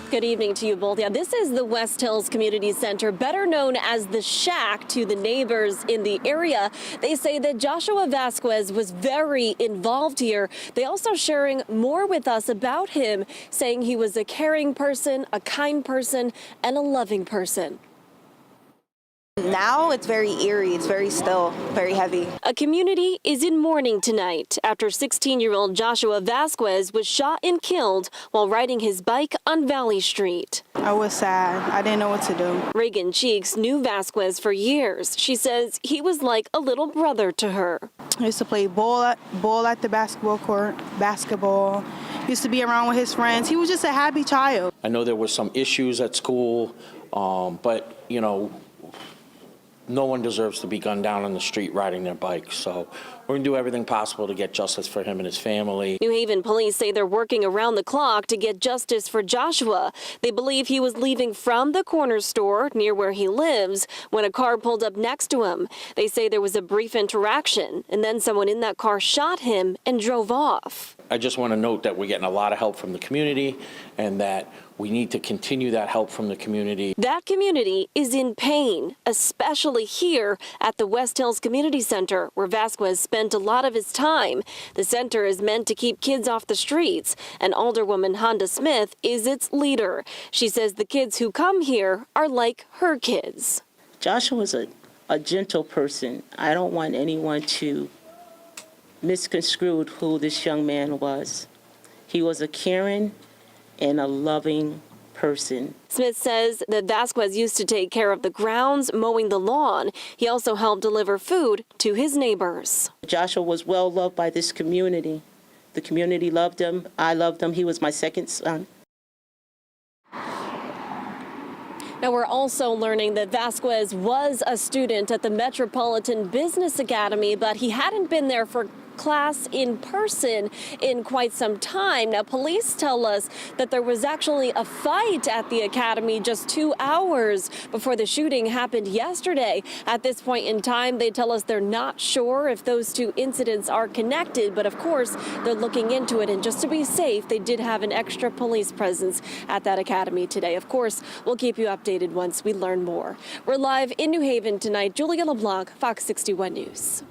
Good evening to you both. Yeah, this is the West Hills Community Center, better known as the Shack to the neighbors in the area. They say that Joshua Vasquez was very involved here. They also sharing more with us about him, saying he was a caring person, a kind person, and a loving person. Now it's very eerie, it's very still, very heavy. A community is in mourning tonight after 16-year-old Joshua Vasquez was shot and killed while riding his bike on Valley Street. I was sad. I didn't know what to do. Reagan Cheeks knew Vasquez for years. She says he was like a little brother to her. I used to play ball at the basketball court, basketball. Used to be around with his friends. He was just a happy child. I know there were some issues at school, but, you know, no one deserves to be gunned down on the street riding their bike. So we're going to do everything possible to get justice for him and his family. New Haven police say they're working around the clock to get justice for Joshua. They believe he was leaving from the corner store near where he lives when a car pulled up next to him. They say there was a brief interaction, and then someone in that car shot him and drove off. I just want to note that we're getting a lot of help from the community and that we need to continue that help from the community. That community is in pain, especially here at the West Hills Community Center, where Vasquez spent a lot of his time. The center is meant to keep kids off the streets, and Alderwoman Honda Smith is its leader. She says the kids who come here are like her kids. Joshua was a gentle person. I don't want anyone to misconstrue who this young man was. He was a caring and a loving person. Smith says that Vasquez used to take care of the grounds, mowing the lawn. He also helped deliver food to his neighbors. Joshua was well loved by this community. The community loved him. I loved him. He was my second son. Now, we're also learning that Vasquez was a student at the Metropolitan Business Academy, but he hadn't been there for class in person in quite some time. Now, police tell us that there was actually a fight at the academy just 2 hours before the shooting happened yesterday. At this point in time, they tell us they're not sure if those two incidents are connected, but of course, they're looking into it. And just to be safe, they did have an extra police presence at that academy today. Of course, we'll keep you updated once we learn more. We're live in New Haven tonight. Julia LeBlanc, Fox 61 News.